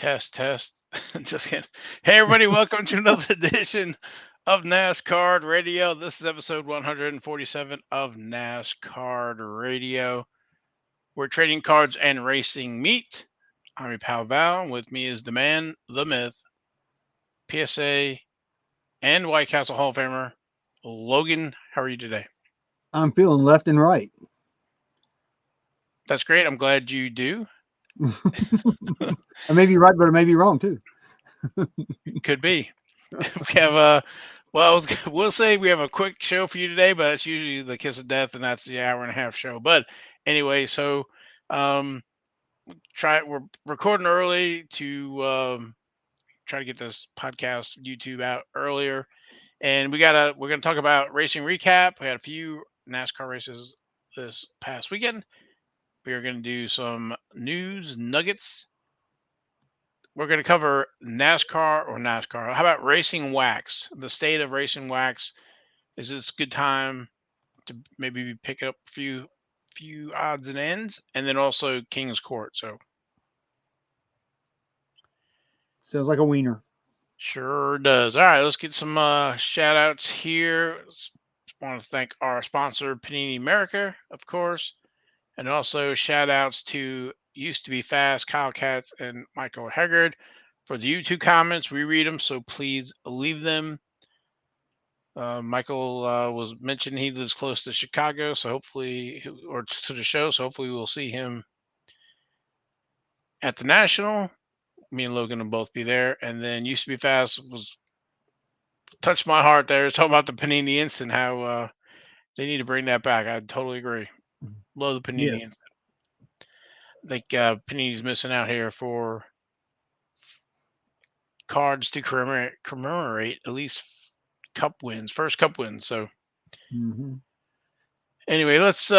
Test, test. Just kidding. Hey, everybody, welcome to another edition of NasCard Radio. This is episode 147 of NasCard Radio, where trading cards and racing meet. I'm your pal Val. With me is the man, the myth, PSA, and White Castle Hall of Famer, Logan. How are you today? I'm feeling left and right. That's great. I'm glad you do. I may be right, but I may be wrong too. Could be. We have we'll say we have a quick show for you today, but that's usually the kiss of death, and that's the hour and a half show. But anyway, so um, we're recording early to try to get this podcast YouTube out earlier, and we're gonna talk about racing recap. We had a few NASCAR races this past weekend. We are gonna do some news nuggets. We're going to cover NASCAR. How about racing wax? The state of racing wax. Is this a good time to maybe pick up a few odds and ends, and then also King's Court. So Sounds like a wiener. sure does. All right, let's get some shout outs here. Want to thank our sponsor, Panini America, of course, and also shout outs to Used to Be Fast, Kyle Katz, and Michael Haggard for the YouTube comments. We read them, so please leave them. Michael was mentioned he lives close to Chicago, so hopefully, or to the show, so hopefully we'll see him at the National. Me and Logan will both be there. And then Used to Be Fast was touched my heart there. Talking about the Panini Instant, how they need to bring that back. I totally agree. Love the Yeah. Panini Instant. I think Panini's missing out here for cards to commemorate at least first Cup wins. So Mm-hmm. anyway, let's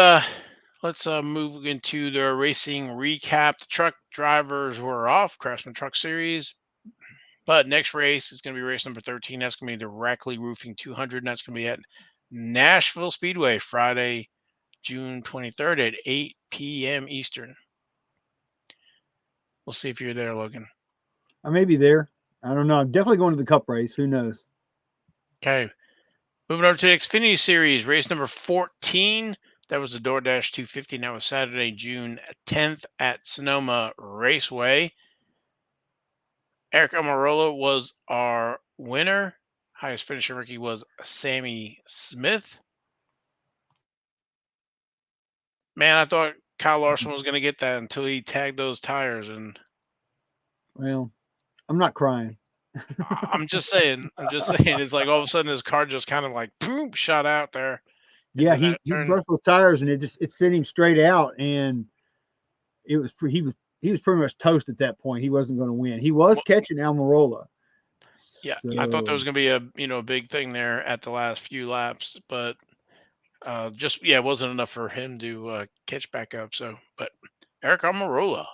move into the racing recap. The truck drivers were off, Craftsman Truck Series. But next race is going to be race number 13. That's going to be the Rackley Roofing 200. And that's going to be at Nashville Speedway Friday, June 23rd at 8 p.m. Eastern. We'll see if you're there, Logan. I may be there. I don't know. I'm definitely going to the Cup race. Who knows? Okay. Moving over to the Xfinity Series, race number 14. That was the DoorDash 250. And that was Saturday, June 10th at Sonoma Raceway. Aric Almirola was our winner. Highest finisher rookie was Sammy Smith. Man, I thought Kyle Larson was going to get that until he tagged those tires. And Well, I'm not crying. I'm just saying. It's like all of a sudden his car just kind of like boom shot out there Yeah, into he that he turn. brushed those tires and it sent him straight out, and he was pretty much toast at that point. He wasn't going to win. He was Well, catching Almirola. yeah, I thought there So was going to be a big thing there at the last few laps, but it wasn't enough for him to catch back up. So, but Aric Almirola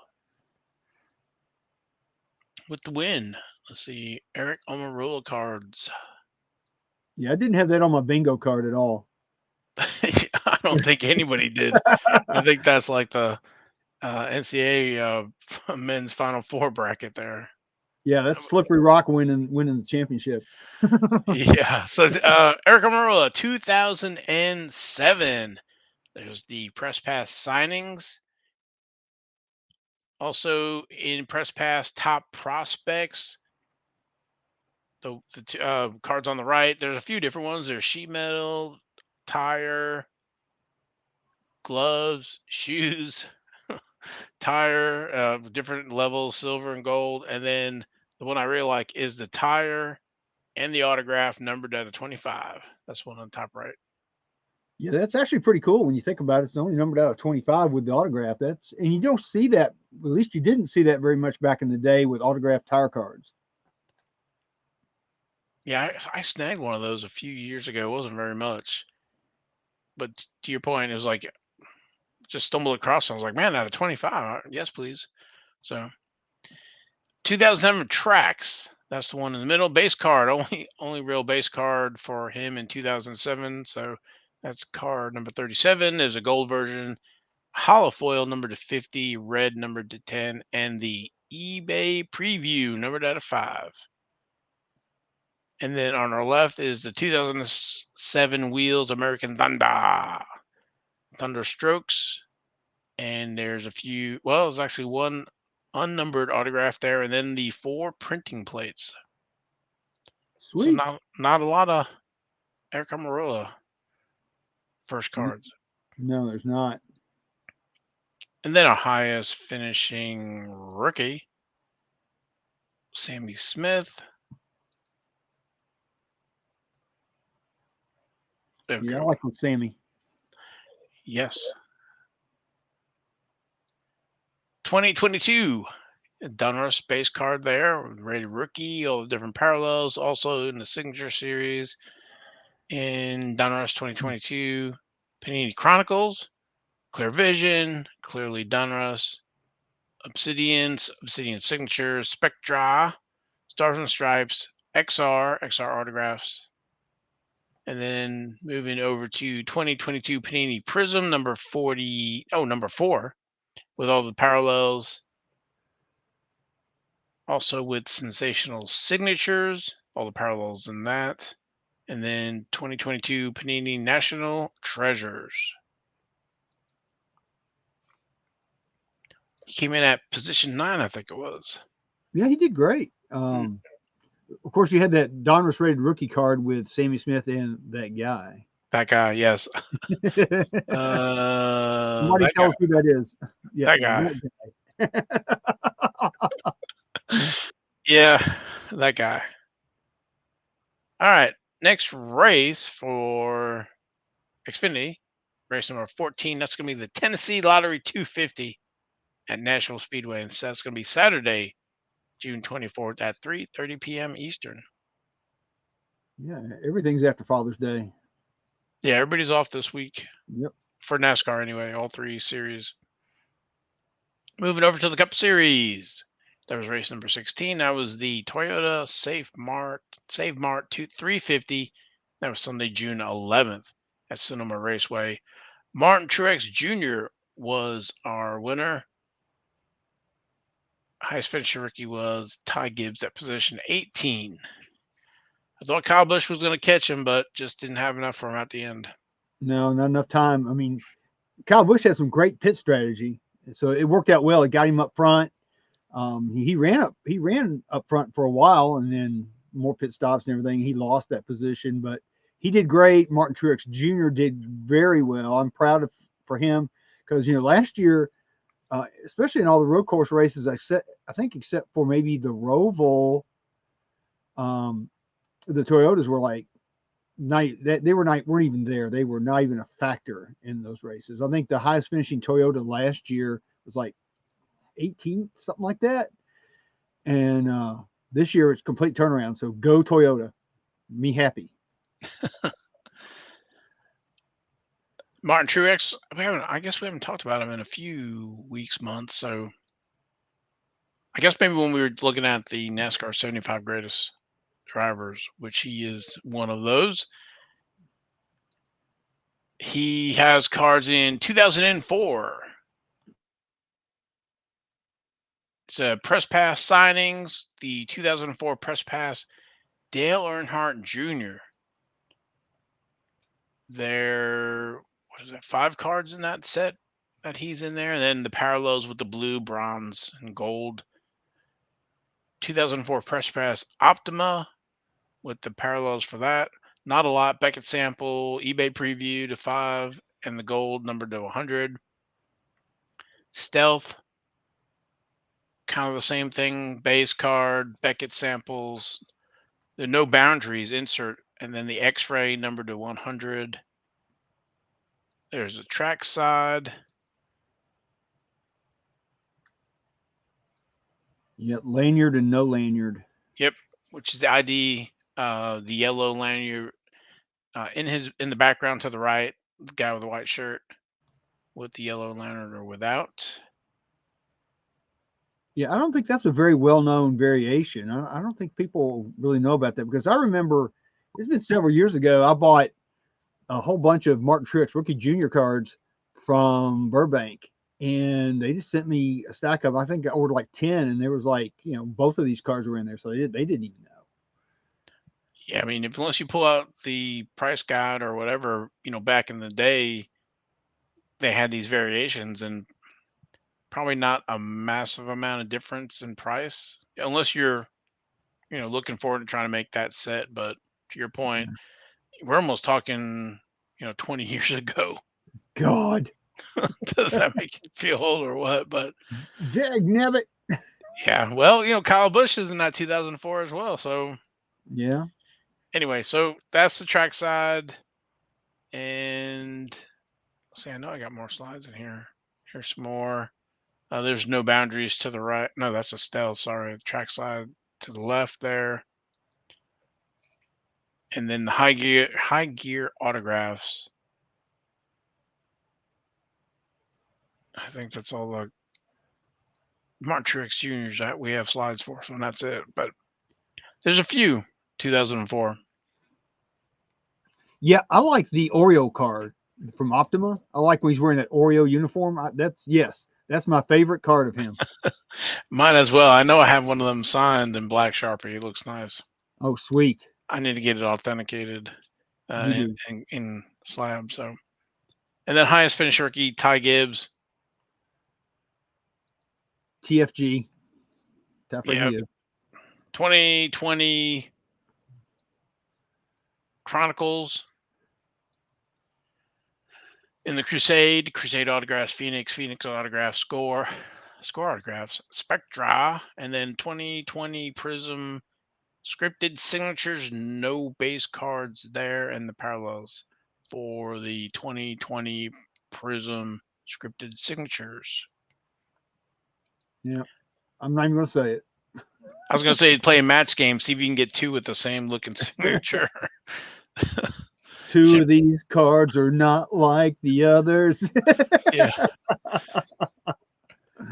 with the win. Let's see, Aric Almirola cards. yeah, I didn't have that on my bingo card at all. I don't think anybody did. I think that's like the NCAA men's Final Four bracket there. Yeah, that's Slippery Rock winning the championship. Yeah. So Aric Almirola, 2007. There's the press pass signings. Also in press pass top prospects. The cards on the right. There's a few different ones. There's sheet metal, tire, gloves, shoes, tire, different levels, silver and gold. And then the one I really like is the tire and the autograph numbered out of 25. That's one on the top right. Yeah, that's actually pretty cool when you think about it. It's only numbered out of 25 with the autograph. And you don't see that, at least you didn't see that very much back in the day with autographed tire cards. Yeah, I snagged one of those a few years ago. It wasn't very much. But to your point, it was like just stumbled across. I was like, man, out of 25. Yes, please. So 2007 Tracks. That's the one in the middle. Base card. Only real base card for him in 2007. So that's card number 37. There's a gold version, hollow foil number to 50, red number to 10, and the eBay preview, numbered out of 5. And then on our left is the 2007 Wheels American Thunderstrokes. And there's a few, well, there's actually one unnumbered autograph there, and then the 4 printing plates. So Sweet. not a lot of Aric Almirola first cards. No, there's not. And then our highest finishing rookie, Sammy Smith. There we Yeah, I go. like with Sammy. Yes. 2022 Donruss base card there, rated rookie, all the different parallels, also in the signature series in Donruss 2022, Panini Chronicles, Clear Vision, Clearly Donruss, Obsidian Signatures, Spectra, Stars and Stripes, XR autographs, and then moving over to 2022 Panini Prism number 4, with all the parallels, also with sensational signatures, all the parallels in that. And then 2022 Panini National Treasures. He came in at position 9, I think it was. Yeah, he did great. Of course, you had that Donruss rated rookie card with Sammy Smith and that guy. That guy, yes. Somebody That tell guy. us who that is. Yeah, That guy. that guy. Yeah, that guy. All right. Next race for Xfinity, race number 14. That's going to be the Tennessee Lottery 250 at Nashville Speedway. And so that's going to be Saturday, June 24th at 3:30 p.m. Eastern. Yeah, everything's after Father's Day. Yeah, everybody's off this week Yep. for NASCAR anyway, all 3 series. Moving over to the Cup Series. That was race number 16. That was the Toyota Save Mart 350. That was Sunday, June 11th at Sonoma Raceway. Martin Truex Jr. was our winner. Highest finishing rookie was Ty Gibbs at position 18. I thought Kyle Busch was going to catch him, but just didn't have enough for him at the end. No, not enough time. I mean, Kyle Busch had some great pit strategy, so it worked out well. It got him up front. He ran up front for a while, and then more pit stops and everything. He lost that position, but he did great. Martin Truex Jr. did very well. I'm proud of for him because last year, especially in all the road course races, I think except for maybe the Roval, the Toyotas were like weren't even there. They were not even a factor in those races. I think the highest finishing Toyota last year was like 18th, something like that. And this year it's complete turnaround. So go Toyota. Me happy. Martin Truex, I guess we haven't talked about him in a few weeks, months. So I guess maybe when we were looking at the NASCAR 75 greatest drivers, which he is one of those. He has cars in 2004. It's a press pass signings, the 2004 press pass Dale Earnhardt Jr. There, what is that, 5 cards in that set that he's in there. And then the parallels with the blue, bronze, and gold. 2004 press pass Optima with the parallels for that. Not a lot. Beckett sample, eBay preview to 5, and the gold numbered to 100. Stealth, kind of the same thing. Base card, Beckett samples. There are no boundaries. Insert, and then the X-ray numbered to 100. There's a track side. Yep, lanyard and no lanyard. Yep, which is the ID, the yellow lanyard in the background to the right, the guy with the white shirt with the yellow lanyard or without. Yeah, I don't think that's a very well-known variation. I don't think people really know about that because I remember it's been several years ago. I bought a whole bunch of Martin Truex rookie junior cards from Burbank, and they just sent me a stack of. I think I ordered like 10, and there was like both of these cards were in there, so they didn't even know. Yeah, I mean, if unless you pull out the price guide or whatever, back in the day, they had these variations and probably not a massive amount of difference in price, unless you're, looking forward to trying to make that set. But to your point, we're almost talking, 20 years ago. God, Does that make you feel old or what? But dag nabbit. yeah, well, Kyle Busch is in that 2004 as well. So Yeah. anyway, so that's the track side. And let's see, I know I got more slides in here. Here's some more. There's no boundaries to the right. No, that's a stealth. Sorry, the track side to the left there. And then the high gear autographs. I think that's all the Martin Truex Juniors that we have slides for. So that's it. But there's a few 2004. Yeah, I like the Oreo card from Optima. I like when he's wearing that Oreo uniform. That's my favorite card of him. Might as well. I know I have one of them signed in black Sharpie. It looks nice. Oh, sweet. I need to get it authenticated You do. in slab. So, and then highest finish rookie Ty Gibbs. TFG. Time for him Yeah, to 2020 Chronicles in the Crusade autographs, Phoenix autographs, score autographs, Spectra, and then 2020 Prism scripted signatures, no base cards there, and the parallels for the 2020 Prism scripted signatures. Yeah. I'm not even gonna say it. I was gonna say play a match game, see if you can get two with the same looking signature. Two Should, of these cards are not like the others. yeah,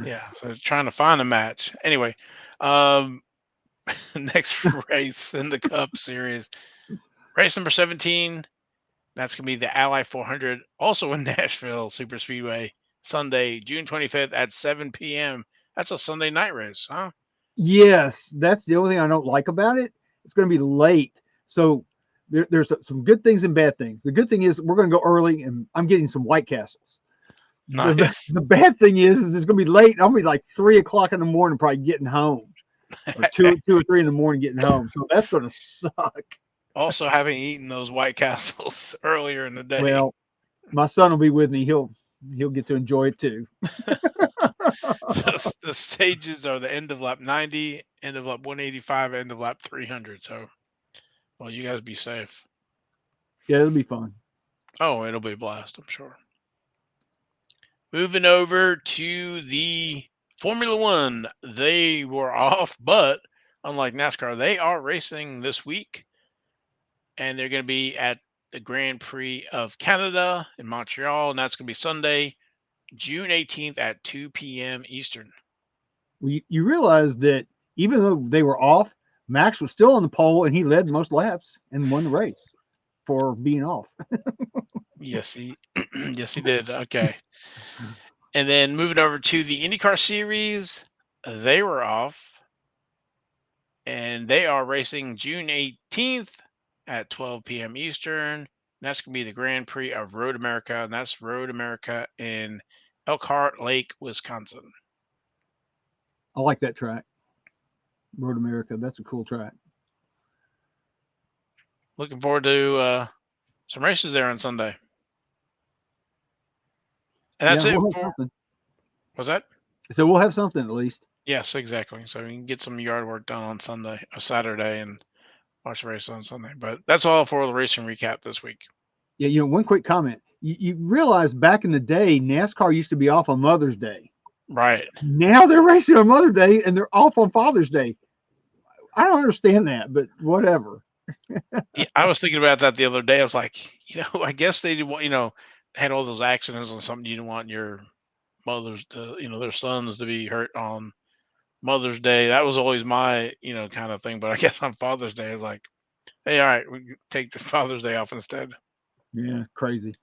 yeah. So trying to find a match. Anyway, um, next race in the Cup Series, race number 17. That's gonna be the Ally 400, also in Nashville Super Speedway, Sunday, June 25th at 7 p.m. That's a Sunday night race, huh? Yes, that's the only thing I don't like about it. It's going to be late. So there's some good things and bad things. The good thing is we're going to go early, and I'm getting some White Castles. Nice. The bad thing is it's going to be late. I'll be like 3 o'clock in the morning, probably getting home, or two or three in the morning getting home. So that's going to suck. Also, having eaten those White Castles earlier in the day. Well, my son will be with me. He'll get to enjoy it too. The stages are the end of lap 90, end of lap 185, end of lap 300. So, well, you guys be safe. Yeah, it'll be fun. Oh, it'll be a blast, I'm sure. Moving over to the Formula One. They were off, but unlike NASCAR, they are racing this week, and they're going to be at the Grand Prix of Canada in Montreal, and that's going to be Sunday, June 18th at 2 p.m. Eastern. Well, you realize that even though they were off, Max was still on the pole and he led most laps and won the race for being off. Yes, he yes he did. Okay. And then moving over to the IndyCar series, they were off and they are racing June 18th at 12 p.m. Eastern. And that's going to be the Grand Prix of Road America, and that's Road America in Elkhart Lake, Wisconsin. I like that track, Road America. That's a cool track. Looking forward to some races there on Sunday. And that's Yeah, it we'll have for, something. was that? So we'll have something at least. Yes, exactly. So you can get some yard work done on Sunday or Saturday and watch the race on Sunday. But that's all for the racing recap this week. Yeah, one quick comment. You realize back in the day, NASCAR used to be off on Mother's Day. Right. Now they're racing on Mother's Day and they're off on Father's Day. I don't understand that, but whatever. Yeah, I was thinking about that the other day. I was like, I guess they did want, had all those accidents or something. You didn't want your mothers to, their sons to be hurt on Mother's Day. That was always my, kind of thing. But I guess on Father's Day, I was like, hey, all right, we can take the Father's Day off instead. Yeah, crazy.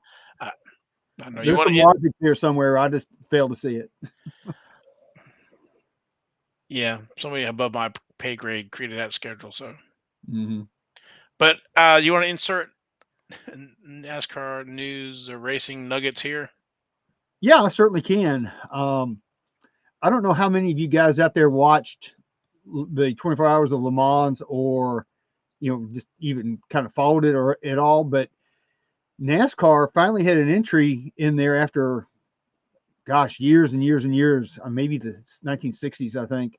Uh, I know you There's want some to. logic there somewhere. I just fail to see it. Yeah, somebody above my pay grade created that schedule. So, Hmm. but you want to insert NASCAR news or racing nuggets here? Yeah, I certainly can. I don't know how many of you guys out there watched the 24 Hours of Le Mans, or just even kind of followed it or at all, but NASCAR finally had an entry in there after, gosh, years and years and years, maybe the 1960s, I think.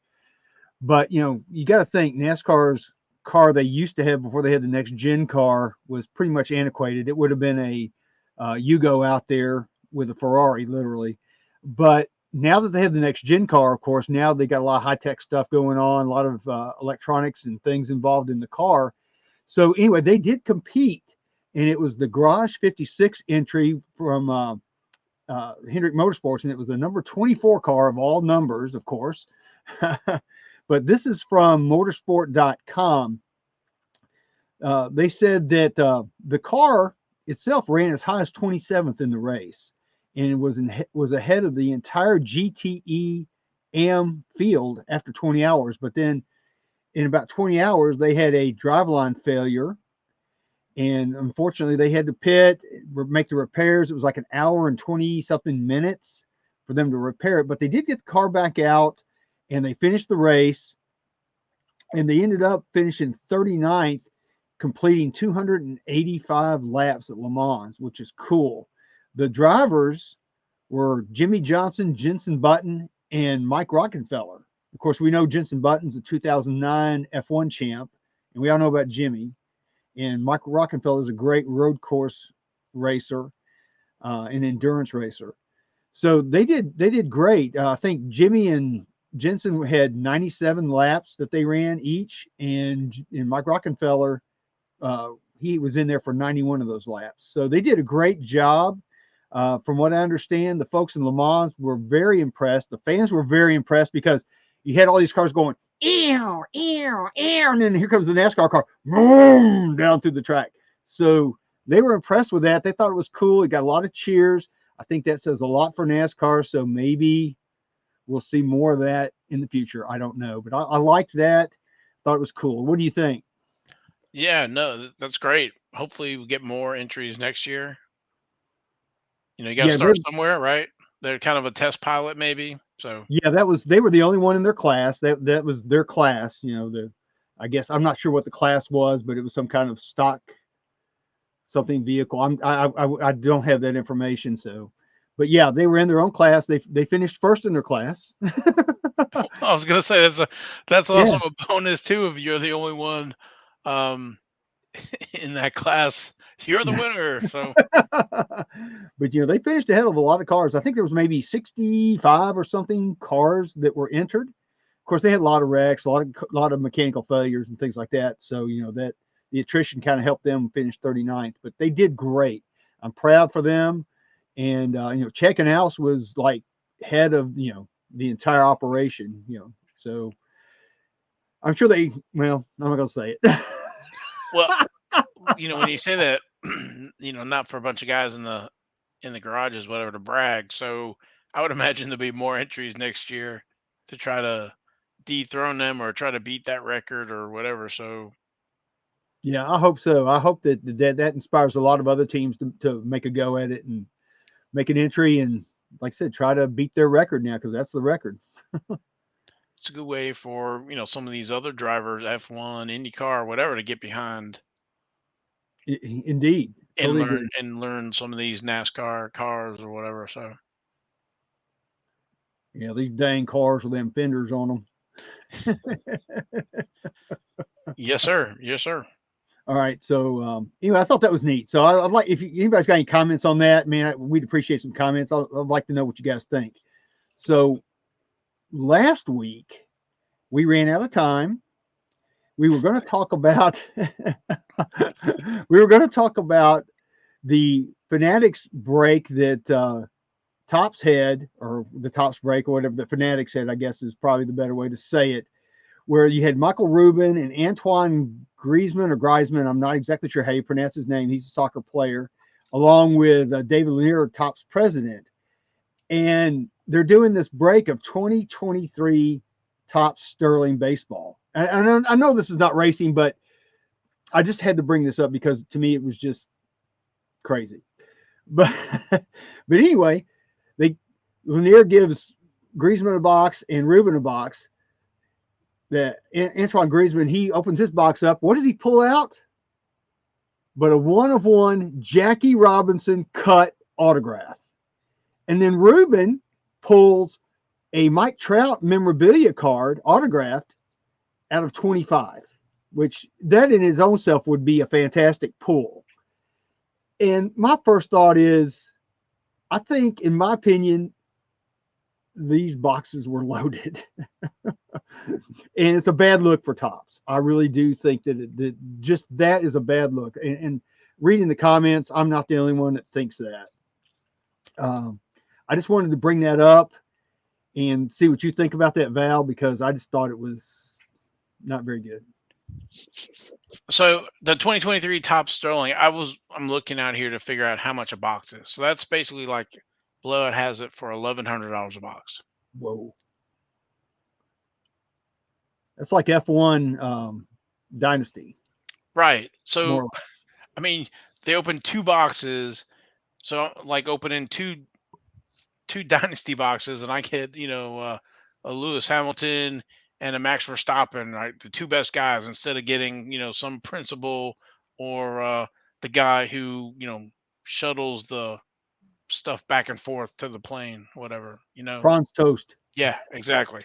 But you got to think NASCAR's car they used to have before they had the next gen car was pretty much antiquated. It would have been a Yugo out there with a Ferrari, literally. But now that they have the next gen car, of course, now they got a lot of high tech stuff going on, a lot of electronics and things involved in the car. So anyway, they did compete, and it was the Garage 56 entry from Hendrick Motorsports, and it was the number 24 car of all numbers, of course. But this is from motorsport.com. They said that the car itself ran as high as 27th in the race, and it was ahead of the entire GTE AM field after 20 hours. But then in about 20 hours, they had a driveline failure, and unfortunately, they had to pit, make the repairs. It was like an hour and 20 something minutes for them to repair it, but they did get the car back out, and they finished the race, and they ended up finishing 39th, completing 285 laps at Le Mans, which is cool. The drivers were Jimmy Johnson, Jenson Button, and Mike Rockenfeller. Of course, we know Jenson Button's the 2009 F1 champ, and we all know about Jimmy. And Mike Rockenfeller is a great road course racer, an endurance racer. So they did great. I think Jimmy and Jensen had 97 laps that they ran each, and Mike Rockenfeller, he was in there for 91 of those laps. So they did a great job. From what I understand, the folks in Le Mans were very impressed. The fans were very impressed because you had all these cars going, ew, ew, ew, and then here comes the NASCAR car, boom, down through the track. So they were impressed with that. They thought it was cool. It got a lot of cheers. I think that says a lot for NASCAR. So maybe we'll see more of that in the future. I don't know, but I liked that. Thought it was cool. What do you think? Yeah, no, that's great. Hopefully, we get more entries next year. You got to Yeah, start somewhere, right? They're kind of a test pilot, maybe. So, yeah, they were the only one in their class. That was their class. I guess I'm not sure what the class was, but it was some kind of stock something vehicle. I don't have that information. So, but yeah, they were in their own class. They finished first in their class. I was gonna say that's Yeah. also a bonus too. If you're the only one um, in that class, you're the winner. So, But they finished ahead of a lot of cars. I think there was maybe 65 or something cars that were entered. Of course, they had a lot of wrecks, a lot of mechanical failures and things like that. So that the attrition kind of helped them finish 39th. But they did great. I'm proud for them. And Check and House was like head of the entire operation. So I'm sure they. Well, I'm not gonna say it. well, when you say that, not for a bunch of guys in the garages, whatever, to brag. So, I would imagine there'll be more entries next year to try to dethrone them or try to beat that record or whatever. So, Yeah, I hope so. I hope that inspires a lot of other teams to make a go at it and make an entry, and like I said, try to beat their record now, because that's the record. it's a good way for some of these other drivers, F1, IndyCar, whatever, to get behind Indeed, and totally learn agree. some of these NASCAR cars or whatever. So, Yeah, these dang cars with them fenders on them. yes, sir. Yes, sir. All right, so anyway, I thought that was neat. So I'd like, if anybody's got any comments on that, man, we'd appreciate some comments. I'd like to know what you guys think. So last week we ran out of time. We were going to talk about we were going to talk about the Fanatics break that Tops had, or the Tops break, or whatever the Fanatics had, I guess is probably the better way to say it, where you had Michael Rubin and Antoine Griezmann or Griezmann. I'm not exactly sure how you pronounce his name. He's a soccer player. along with David Lanier, Topps president, and they're doing this break of 2023 Topps Sterling baseball. And I know this is not racing, but I just had to bring this up because to me it was just crazy. But but anyway, they Lanier gives Griezmann a box and Ruben a box. That Antoine Griezmann, he opens his box up. What does he pull out? But a one of one Jackie Robinson cut autograph. And then Ruben pulls a Mike Trout memorabilia card autographed out of 25, which that in its own self would be a fantastic pull. And my first thought is, I think, in my opinion, these boxes were loaded. And it's a bad look for Topps. I really do think that just that is a bad look. And reading the comments, I'm not the only one that thinks that. Um, I just wanted to bring that up and see what you think about that, Val, because I just thought it was not very good. So the 2023 top sterling, I'm looking out here to figure out how much a box is. So that's basically like Blowout has it for $1,100 a box. Whoa. That's like F1 Dynasty, Right. more So or less. I mean, they opened two boxes. So like opening two dynasty boxes, and I get a Lewis Hamilton and a Max Verstappen, right, the two best guys, instead of getting some principal or the guy who shuttles the stuff back and forth to the plane, whatever. Franz Toast. Yeah, exactly.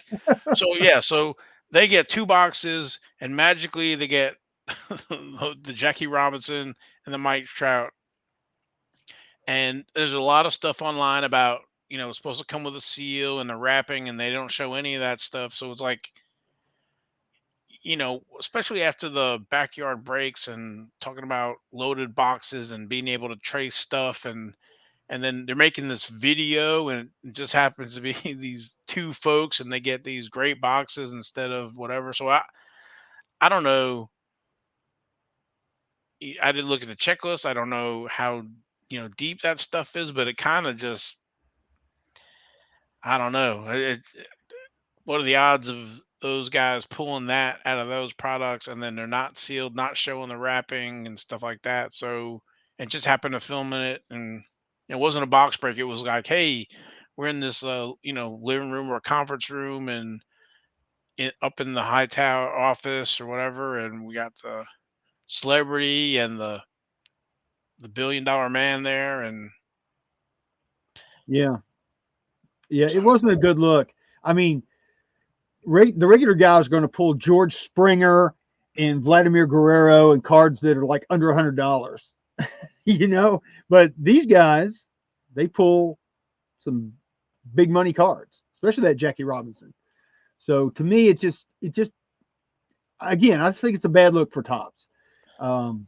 So yeah, so they get two boxes, and magically they get the Jackie Robinson and the Mike Trout. And there's a lot of stuff online about, it's supposed to come with a seal and the wrapping, and they don't show any of that stuff. So it's like, especially after the backyard breaks and talking about loaded boxes and being able to trace stuff, and then they're making this video, and it just happens to be these two folks, and they get these great boxes instead of whatever. So I don't know. I didn't look at the checklist. I don't know how deep that stuff is, but it kind of just, I don't know. What are the odds of those guys pulling that out of those products, and then they're not sealed, not showing the wrapping and stuff like that? So, and just happened to film in it, and it wasn't a box break. It was like, hey, we're in this living room or conference room, and up in the high tower office or whatever, and we got the celebrity and the $1 billion man there, and Yeah. Yeah. so It wasn't a good look. I mean, the regular guys are going to pull George Springer and Vladimir Guerrero and cards that are like under $100, you know. But these guys, they pull some big money cards, especially that Jackie Robinson. So to me, it just again, I just think it's a bad look for Topps. Um,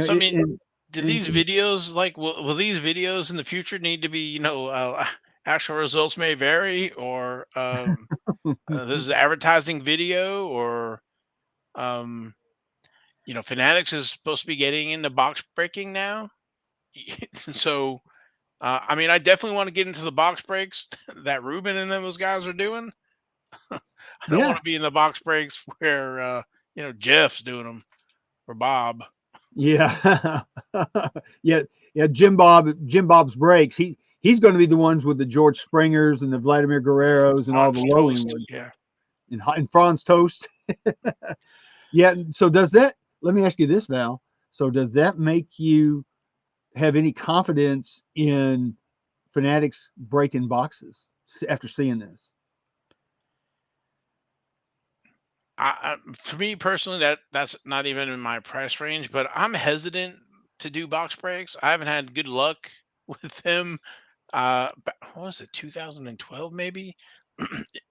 so I mean, and, do and, these videos, like, will these videos in the future need to be, actual results may vary, or this is advertising video, or um, Fanatics is supposed to be getting into box breaking now. So I mean, I definitely want to get into the box breaks that Ruben and those guys are doing. I don't want yeah, to be in the box breaks where Jeff's doing them, or Bob. yeah, yeah, yeah. Jim Bob's breaks. He's going to be the ones with the George Springers and the Vladimir Guerreros and all the French low end toast. ones Yeah. and Franz Toast. Yeah. So does that? Let me ask you this, Val. So does that make you have any confidence in Fanatics breaking boxes after seeing this? For me personally, that's not even in my price range, but I'm hesitant to do box breaks. I haven't had good luck with them. What was it, 2012 maybe?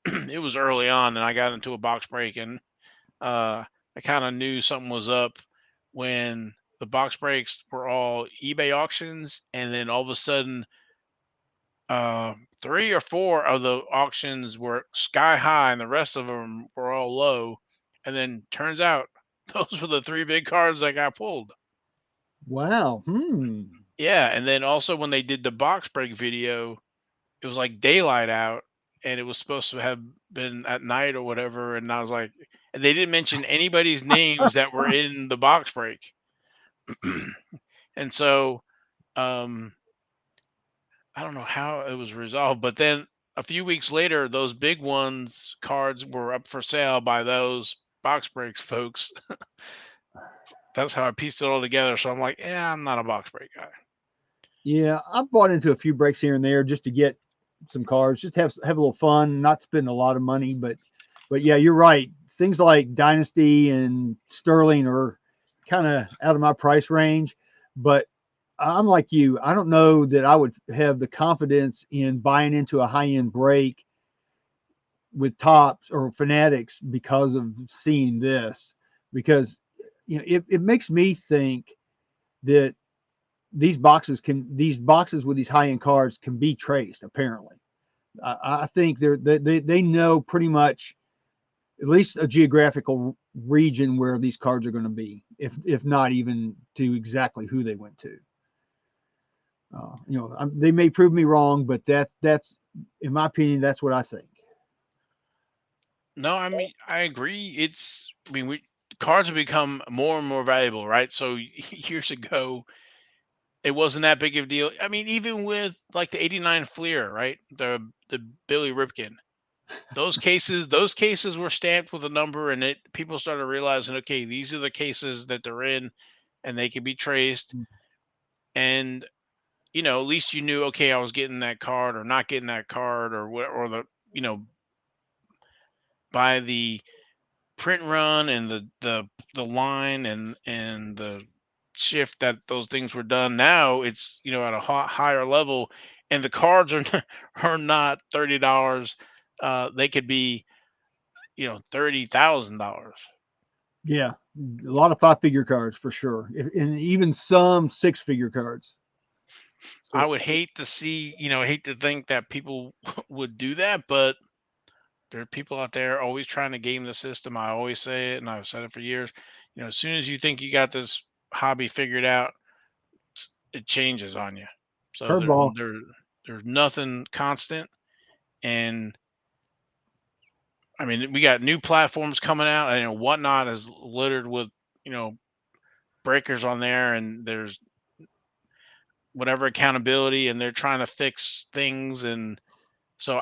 It was early on, and I got into a box break, and I kind of knew something was up when the box breaks were all eBay auctions, and then all of a sudden, uh, three or four of the auctions were sky high, and the rest of them were all low. And then turns out those were the three big cards that got pulled. Wow. Hmm. Yeah, and then also when they did the box break video, it was like daylight out, and it was supposed to have been at night or whatever. And I was like, and they didn't mention anybody's names that were in the box break. And so um, I don't know how it was resolved, but then a few weeks later, those big ones cards were up for sale by those box breaks folks. That's how I pieced it all together. So I'm like, yeah, I'm not a box break guy. Yeah, I've bought into a few breaks here and there just to get some cars, just have a little fun, not spend a lot of money. But yeah, you're right. Things like Dynasty and Sterling are kind of out of my price range. But I'm like you. I don't know that I would have the confidence in buying into a high end break with Tops or Fanatics because of seeing this. Because it makes me think that these boxes with these high end cards can be traced. Apparently, I think they know pretty much at least a geographical region where these cards are going to be, if not even to exactly who they went to. They may prove me wrong, but that's in my opinion, that's what I think. No, I mean I agree. I mean we cards have become more and more valuable, right? So years ago, it wasn't that big of a deal. I mean, even with like the '89 Fleer, right? The Billy Ripken. Those cases were stamped with a number, and it people started realizing, okay, these are the cases that they're in, and they can be traced. And at least you knew, okay, I was getting that card or not getting that card, or what, or you know, by the print run and the line and the shift that those things were done. Now it's at a higher level, and the cards are are not $30. They could be $30,000. Yeah, a lot of five figure cards for sure, and even some six figure cards. I So would hate to see, hate to think that people would do that, but there are people out there always trying to game the system. I always say it, and I've said it for years. As soon as you think you got this hobby figured out, it changes on you. So curveball. there's nothing constant, and I mean we got new platforms coming out, and whatnot is littered with you know breakers on there, and there's whatever accountability, and they're trying to fix things, and so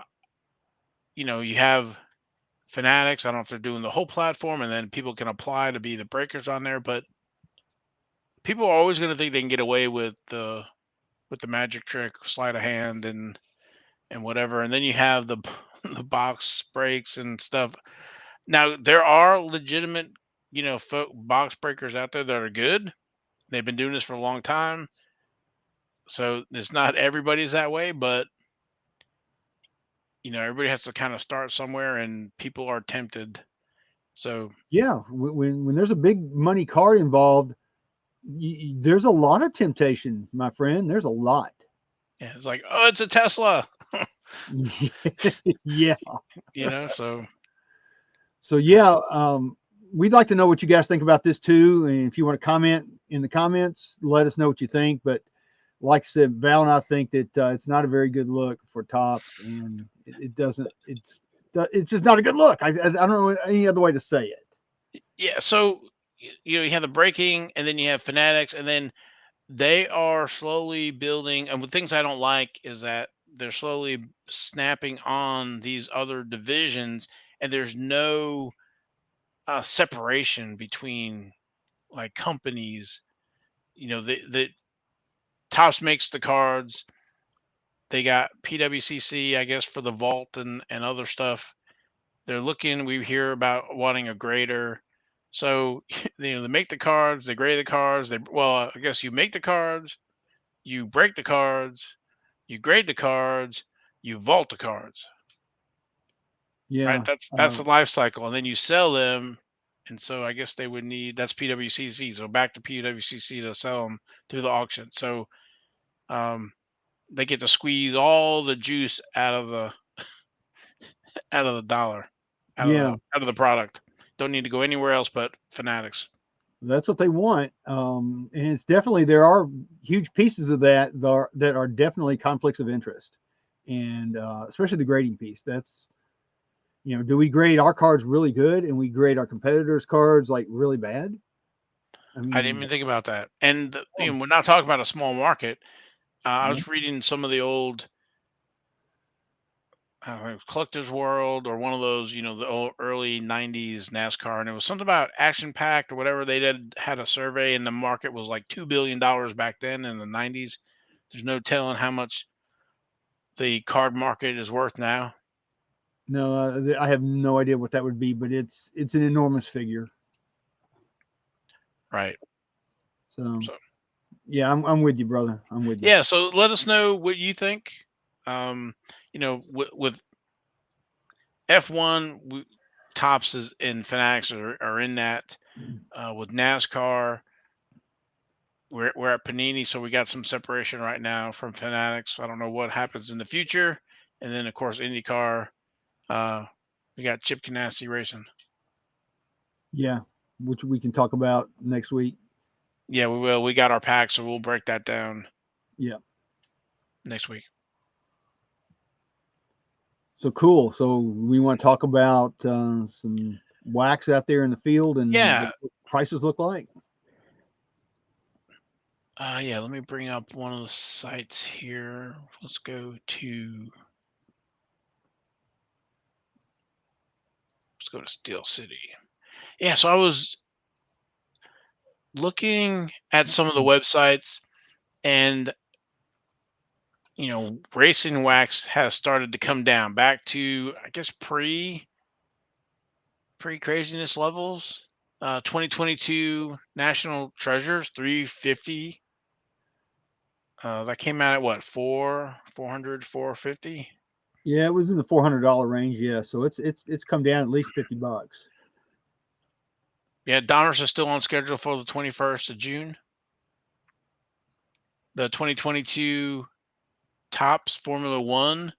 you have fanatics. I don't know if they're doing the whole platform, and then people can apply to be the breakers on there, but people are always going to think they can get away with the magic trick, sleight of hand, and whatever. And then you have the the box breaks and stuff. Now there are legitimate, box breakers out there that are good. They've been doing this for a long time, so it's not everybody's that way. But everybody has to kind of start somewhere, and people are tempted. So Yeah, when there's a big money card involved, there's a lot of temptation, my friend. There's a lot. yeah, it's like, oh, it's a Tesla, Yeah. So So yeah, we'd like to know what you guys think about this too. And if you want to comment in the comments, let us know what you think. But like I said, Val and I think that it's not a very good look for Tops, and it doesn't. It's just not a good look. I don't know any other way to say it. yeah, so you have the breaking, and then you have fanatics, and then they are slowly building. And the things I don't like is that they're slowly snapping on these other divisions, and there's no separation between like companies. The Tops makes the cards. They got PWCC, I guess, for the vault and other stuff. They're looking. We hear about wanting a grader. So they make the cards, they grade the cards. I guess you make the cards, you break the cards, you grade the cards, you vault the cards. Right? Yeah. That's the life cycle, and then you sell them. And so I guess they would need that's PWCC. So back to PWCC to sell them through the auction. So um, they get to squeeze all the juice out of the dollar, Yeah. out of the product. Don't need to go anywhere else but Fanatics. That's what they want. And it's definitely, there are huge pieces of that are definitely conflicts of interest, and especially the grading piece. That's, do we grade our cards really good and we grade our competitors' cards like really bad? I I didn't mean, even think about that. And oh, we're not talking about a small market. I no, was reading some of the old Collector's World or one of those, the old early '90s NASCAR, and it was something about Action Packed or whatever. They had a survey, and the market was like $2 billion back then in the '90s. There's no telling how much the card market is worth now. no, I have no idea what that would be, but it's an enormous figure. Right. So So yeah, I'm with you, brother. I'm with you. yeah. So let us know what you think. Um, with F1, tops is in Fanatics are in that. With NASCAR, we're at Panini, so we got some separation right now from Fanatics. I don't know what happens in the future, and then of course IndyCar. Uh, we got Chip Ganassi racing. Yeah, which we can talk about next week. Yeah, we will. We got our pack, so we'll break that down Yeah. next week. So cool. So we want to talk about some wax out there in the field and Yeah. what prices look like. Yeah. Let me bring up one of the sites here. Let's go to Steel City. Yeah. So I was looking at some of the websites, and racing wax has started to come down back to, I guess, pre craziness levels. 2022 National Treasures 350. That came out at what, 400, 450. Yeah, it was in the $400 range. Yeah, so it's come down at least $50. Yeah, Donruss is still on schedule for the 21st of June. The 2022 Tops Formula One,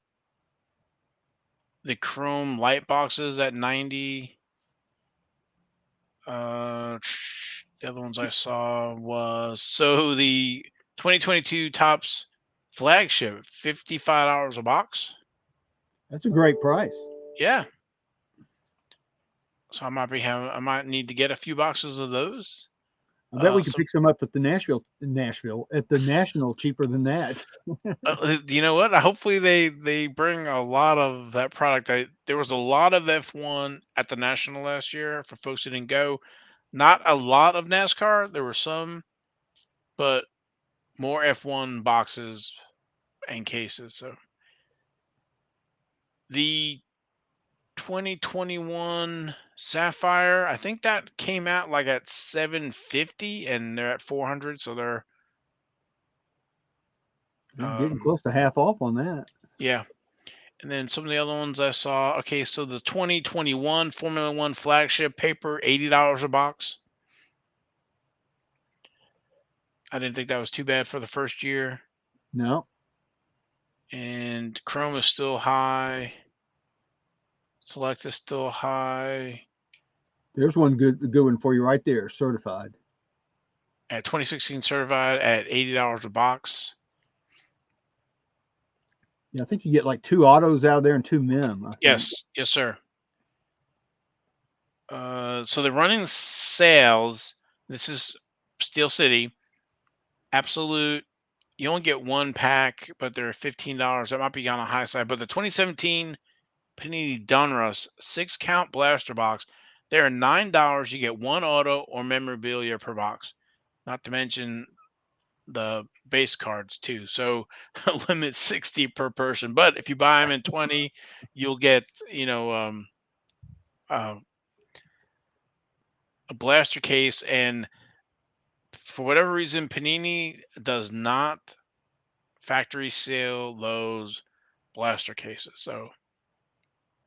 the chrome light boxes at 90. The other ones I saw was, so the 2022 Tops flagship, $55 a box. That's a great price. Yeah, so I might need to get a few boxes of those. I bet we could Some pick some up at the Nashville at the National cheaper than that. You know what? Hopefully they bring a lot of that product. There was a lot of F1 at the National last year for folks who didn't go. Not a lot of NASCAR. There were some, but more F1 boxes and cases. So the 2021 Sapphire, I think that came out like at 750, and they're at 400. So they're You're getting um close to half off on that. yeah. And then some of the other ones I saw. Okay, so the 2021 Formula One flagship paper, $80 a box. I didn't think that was too bad for the first year. No, And Chrome is still high. Select is still high there's one good one for you right there, certified. at 2016 certified at $80 a box. Yeah, I think you get like two autos out of there and two mem. I think. Yes, yes, sir. So they're running sales. This is Steel City. Absolute. You only get one pack, but they're $15. That might be on the high side. But the 2017 Panini Donruss 6 count blaster box, they are $9. You get one auto or memorabilia per box. Not to mention the base cards too. So limit 60 per person. But if you buy them in 20, you'll get, uh, a blaster case. And for whatever reason, Panini does not factory sale those blaster cases. So,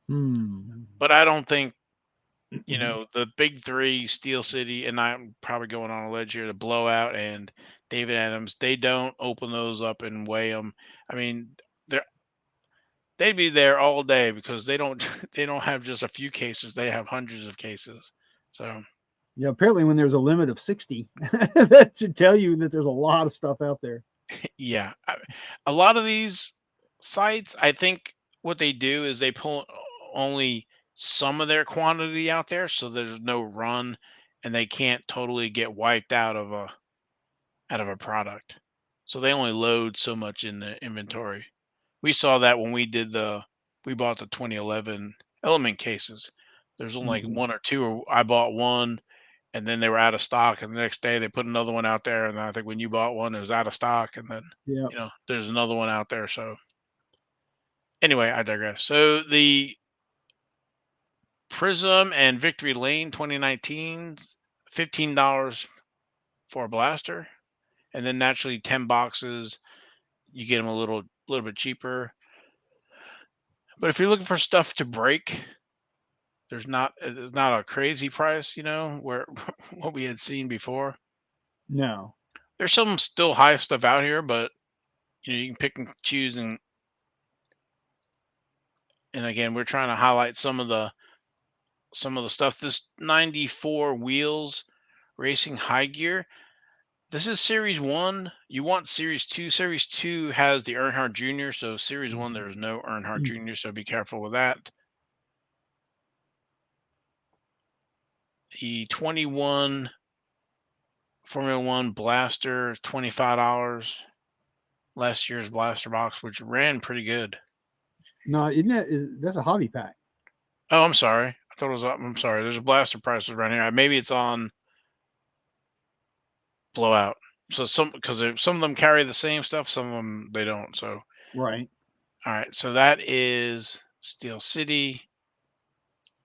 Hmm. but I don't think, the big three, Steel City, and I'm probably going on a ledge here, the Blowout and David Adams, they don't open those up and weigh them. I mean, they'd be there all day because they don't they don't have just a few cases; they have hundreds of cases. So Yeah, apparently when there's a limit of 60, that should tell you that there's a lot of stuff out there. Yeah, a lot of these sites, I think what they do is they pull only some of their quantity out there, so there's no run, and they can't totally get wiped out of a product. So they only load so much in the inventory. We saw that when we bought the 2011 Element cases. There's only like Mhm. one or two. Or I bought one, and then they were out of stock. And the next day they put another one out there. And I think when you bought one, it was out of stock. And then Yeah. there's another one out there. So anyway, I digress. So the Prism and Victory Lane 2019, $15 for a blaster, and then naturally 10 boxes. You get them a little bit cheaper. But if you're looking for stuff to break, there's not a crazy price, where what we had seen before. No. There's some still high stuff out here, but you can pick and choose, and again, we're trying to highlight some of the stuff. This 94 wheels racing high gear. This is series 1. You want series 2. Series 2 has the Earnhardt Jr., so series 1 Mhm. there's no Earnhardt Jr., so be careful with that. The 21 Formula 1 Blaster, $25. Last year's Blaster box, which ran pretty good. No, that's a hobby pack. Oh, I'm sorry. I thought it was up. I'm sorry. There's a Blaster prices right here. Maybe it's on Blowout. So because some of them carry the same stuff, some of them they don't. So Right. all right. So that is Steel City.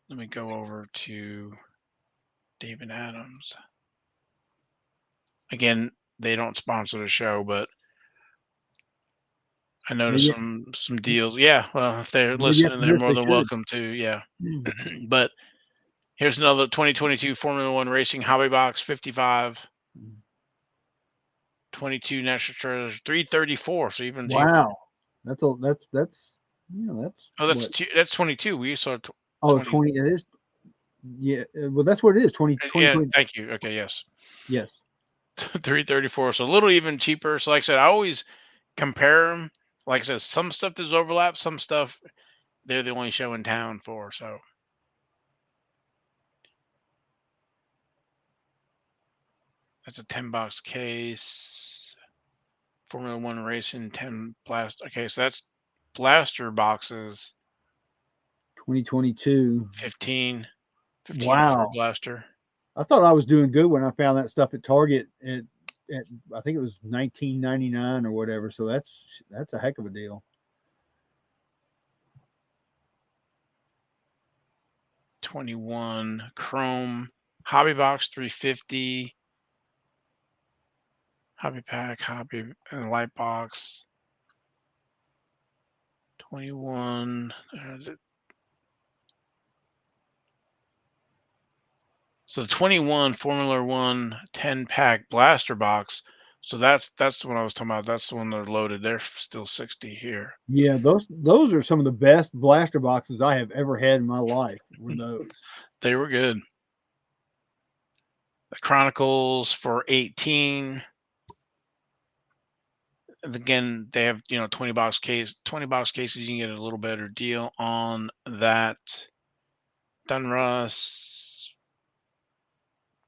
Let me go over to David Adams. Again, they don't sponsor the show, but I noticed Maybe some deals. Yeah, well, if they're maybe listening, after they're this more they than should. welcome to. Yeah, but here's another 2022 Formula One Racing Hobby Box 55, 22 National Treasures 334, so even cheaper. Wow. That's that's Oh, what. that's 22. We saw Oh, 20. 20 it is. Yeah, well that's what it is. 20 20 Yeah, 20. thank you. Okay, yes, Yes. 334. So a little even cheaper. So like I said, I always compare them. Like I said, some stuff there's overlap, some stuff they're the only show in town for. So that's a 10 box case. Formula One Racing 10 blast. Okay, so that's blaster boxes 2022. 15, 15 for a Wow. blaster. I thought I was doing good when I found that stuff at Target at I think it was 19.99 or whatever. So that's a heck of a deal. 21 Chrome Hobby Box 350. Hobby Pack, Hobby and Light Box 21. So the 21 Formula One 10 pack blaster box. So that's the one I was talking about. That's the one they're loaded. They're still 60 here. Yeah, those are some of the best blaster boxes I have ever had in my life. Were those? They were good. The Chronicles for 18. And again, they have 20 box cases. You can get a little better deal on that. Dunruss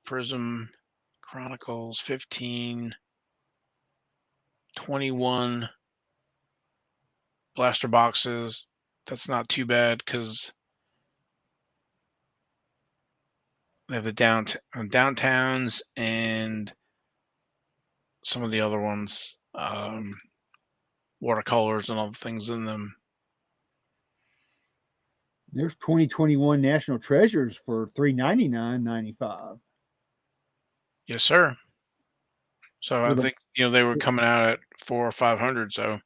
Prism Chronicles 15, 21 blaster boxes. That's not too bad because they have the downtowns and some of the other ones, watercolors and all the things in them. There's 2021 National Treasures for 399.95 Yes, sir. So I with a think they were coming out at 400 or 500. So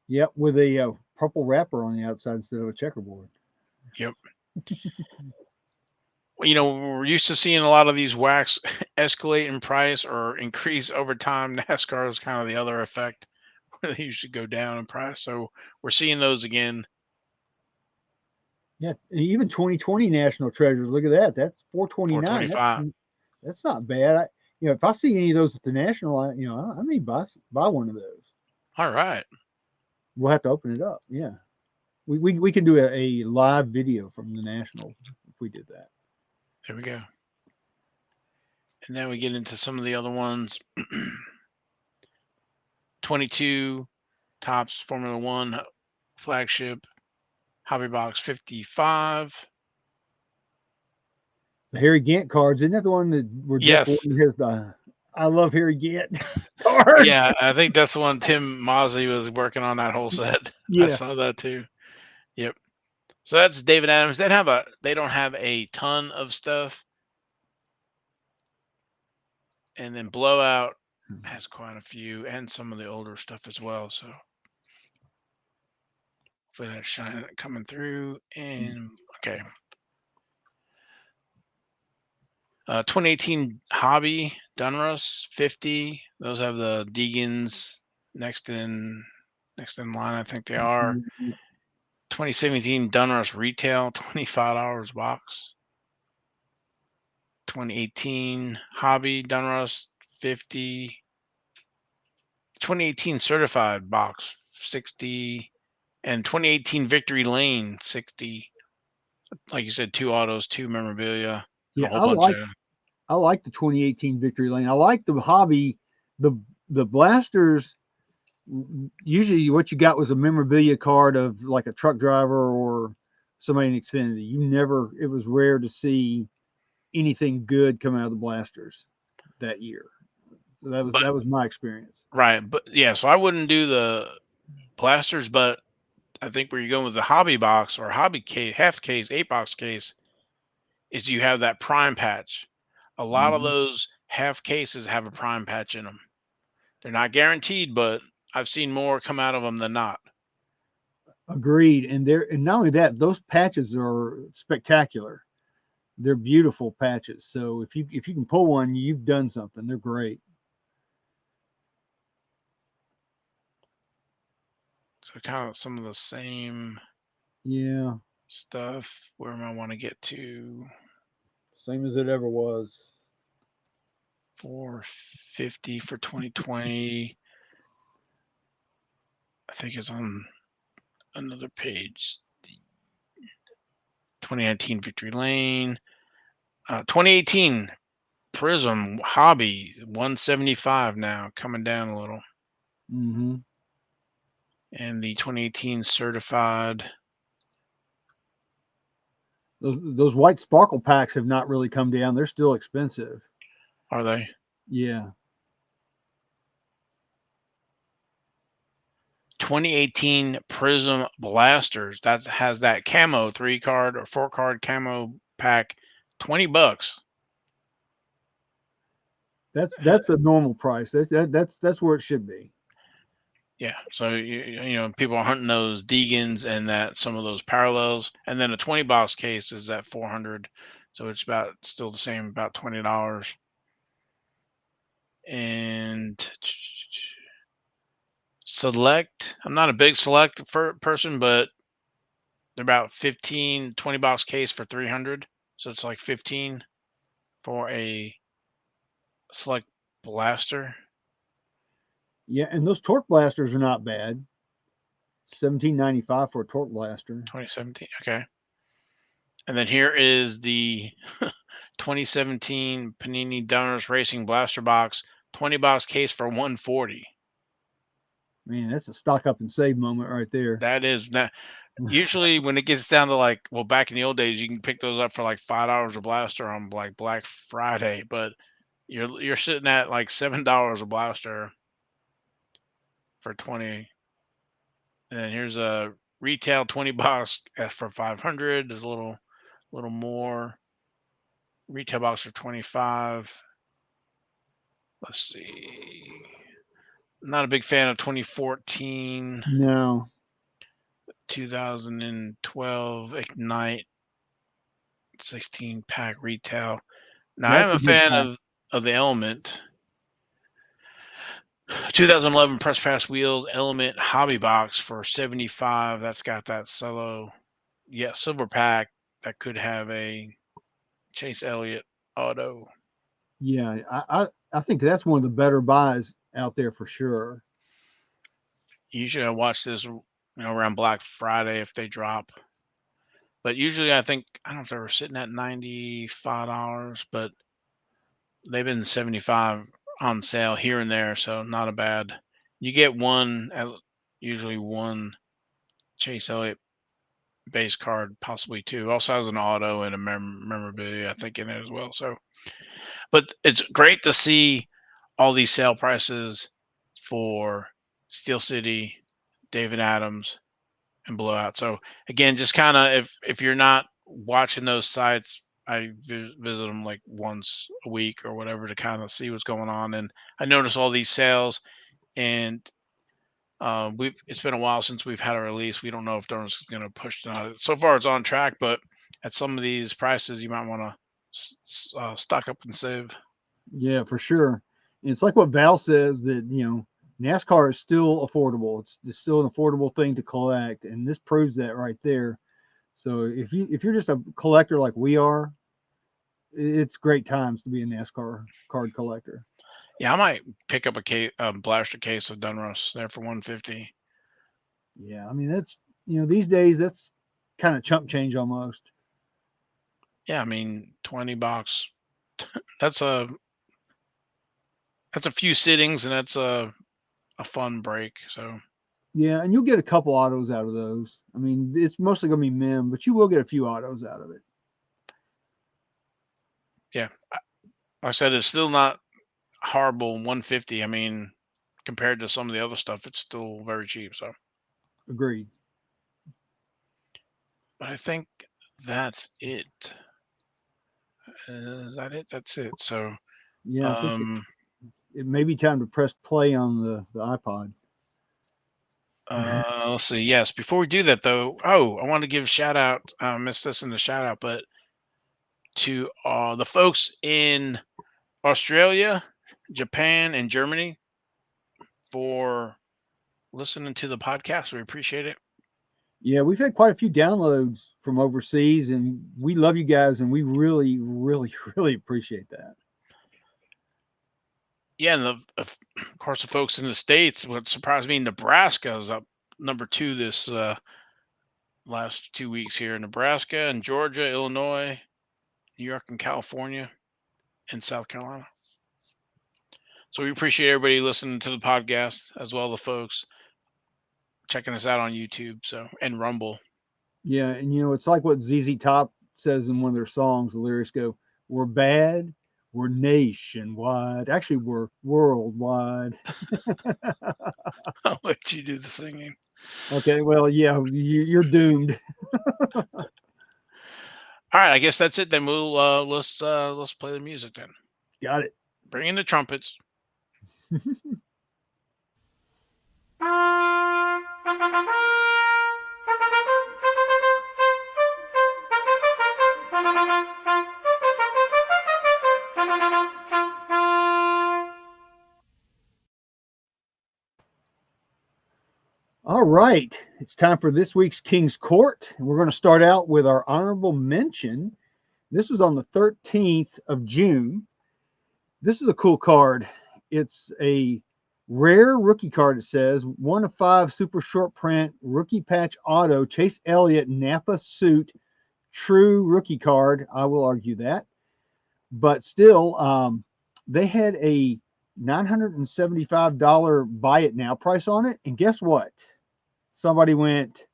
yep with a purple wrapper on the outside instead of a checkerboard. yep. Well, we're used to seeing a lot of these wax escalate in price or increase over time. NASCAR is kind of the other effect where they usually go down in price. So we're seeing those again. Yeah, and even 2020 National Treasures. Look at that. That's 429. That's 425. That's not bad. If I see any of those at the national, I may buy one of those. All right. We'll have to open it up. Yeah, we can do a live video from the national if we did that. There we go. And then we get into some of the other ones. 22 Tops Formula One flagship hobby box 55. The Harry Gant cards, isn't that the one that where Jeff Yes. Gordon has the I love Harry Gant card? Yeah, I think that's the one Tim Mosley was working on that whole set. I Yeah, saw that too. Yep. So that's David Adams. They don't have a ton of stuff, and then Blowout has quite a few, and some of the older stuff as well. So for that shine coming through, and okay, 2018 Hobby Dunruss 50. Those have the Deegans next in line. I think they are. 2017 Dunruss Retail $25 box. 2018 Hobby Dunruss 50. 2018 Certified box 60. And 2018 Victory Lane 60. Like you said, 2 autos, 2 memorabilia, a yeah. whole bunch of. I like the 2018 Victory Lane. I like the hobby, the the blasters. Usually, what you got was a memorabilia card of like a truck driver or somebody in Xfinity. You never. It was rare to see anything good come out of the blasters that year. So But that was my experience. right, but yeah, so I wouldn't do the blasters, but I think where you're going with the hobby box or hobby case, half case, 8 box case, is you have that prime patch. A lot of Mhm. those half cases have a prime patch in them. They're not guaranteed, but I've seen more come out of them than not. Agreed. And not only that, those patches are spectacular. They're beautiful patches. So if you can pull one, you've done something. They're great. So kind of some of the same Yeah, stuff. Where am I want to get to? same as it ever was. 450 for 2020. I think it's on another page. 2019 Victory Lane. 2018 Prism Hobby 175 now, coming down a little. Hmm. And the 2018 Certified. Those white sparkle packs have not really come down. They're still expensive. Are they? Yeah. 2018 Prism Blasters. That has that camo 3 card or 4 card camo pack. $20. That's a normal price. That's where it should be. Yeah. So people are hunting those Deegans and that some of those parallels, and then a 20 box case is at 400. So it's about still the same, about $20. And select. I'm not a big select person, but they're about 15, 20 box case for 300. So it's like 15 for a select blaster. Yeah, and those torque blasters are not bad. 17.95 for a torque blaster. 2017. Okay. And then here is the 2017 Panini Donruss Racing Blaster Box, 20 box case for 140. Man, that's a stock up and save moment right there. That is not usually when it gets down to like, well, back in the old days, you can pick those up for like $5 a blaster on like Black Friday, but you're sitting at like $7 a blaster for 20. And then here's a retail 20 box for 500. There's a little more retail box for 25. Let's see. Not a big fan of 2014, No, 2012 Ignite 16 pack retail. Now I am that's a a good fan pack. of the Element 2011 Press Pass Wheels Element Hobby Box for 75. That's got that cello, yeah, silver pack that could have a Chase Elliott auto. Yeah, I think that's one of the better buys out there for sure. Usually I watch this, around Black Friday if they drop. But usually I think I don't know if they were sitting at $95, but they've been 75 on sale here and there, so not a bad. You get usually one Chase Elliott base card, possibly two. Also has an auto and a memorabilia, I think, in it as well. So, but it's great to see all these sale prices for Steel City, David Adams, and Blowout. So again, just kind of if you're not watching those sites, I visit them like once a week or whatever to kind of see what's going on. And I notice all these sales, and we've it's been a while since we've had a release. We don't know if Durham's going to push it on. So far, it's on track, but at some of these prices, you might want to stock up and save. Yeah, for sure. It's like what Val says that NASCAR is still affordable. It's still an affordable thing to collect, and this proves that right there. So if you're just a collector like we are, it's great times to be a NASCAR card collector. Yeah, I might pick up a blaster case of Dunros there for 150. Yeah, I mean that's these days that's kind of chump change almost. Yeah, I mean 20 bucks. That's a few sittings, and that's a fun break. So Yeah, and you'll get a couple autos out of those. I mean, it's mostly gonna be mem, but you will get a few autos out of it. yeah, like I said, it's still not horrible. 150. I mean, compared to some of the other stuff, it's still very cheap. So, Agreed. but I think that's it. Is that it? That's it. So, Yeah, I think um, it may be time to press play on the iPod. let's see. Yes, before we do that though, I want to give a shout out. I missed this in the shout out, but to the folks in Australia, Japan, and Germany for listening to the podcast. We appreciate it. Yeah, we've had quite a few downloads from overseas, and we love you guys, and we really, really, really appreciate that. Yeah, and of course the folks in the states. What surprised me, Nebraska is up number two this last 2 weeks here. Nebraska and Georgia, Illinois, New York and California, and South Carolina. So we appreciate everybody listening to the podcast, as well the folks checking us out on YouTube. So and Rumble. Yeah, and it's like what ZZ Top says in one of their songs. The lyrics go, "We're bad, we're nationwide. Actually, we're worldwide." I'll let you do the singing. Okay, well, yeah, you're doomed. All right, I guess that's it. Then let's play the music then. Got it. Bring in the trumpets. All right, it's time for this week's King's Court, and we're going to start out with our honorable mention. This was on the 13th of June. This is a cool card. It's a rare rookie card. It says 1 of 5 super short print rookie patch auto Chase Elliott Napa suit true rookie card. I will argue that, but still, they had a $975 buy it now price on it, and guess what? Somebody went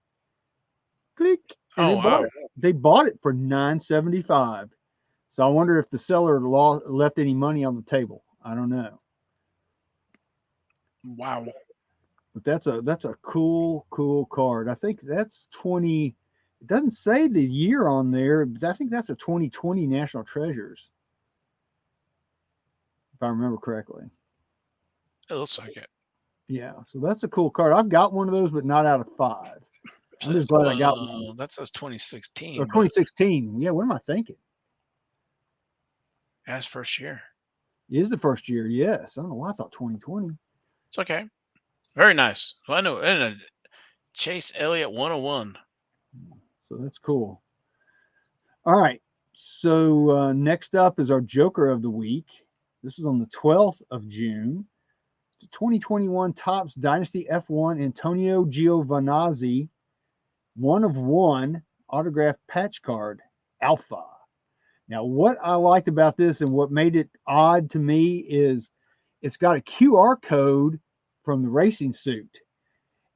click and Oh they bought wow, it. They bought it for 975. So I wonder if the seller left any money on the table. I don't know. wow. But that's a cool card. I think that's 20. It doesn't say the year on there, but I think that's a 2020 National Treasures, if I remember correctly. It looks like it. Yeah, so that's a cool card. I've got one of those, but not out of 5. I'm just glad I got one. Well, that says Or 2016, but 2016. Yeah, what am I thinking? that's first year. It is the first year, yes. I don't know why I thought 2020. It's okay. Very nice. Well, I know. And Chase Elliott 101. So that's cool. All right. So next up is our Joker of the week. This was on the 12th of June. 2021 Topps Dynasty F1 Antonio Giovinazzi, one of one autographed patch card, Alpha. Now, what I liked about this and what made it odd to me is it's got a QR code from the racing suit.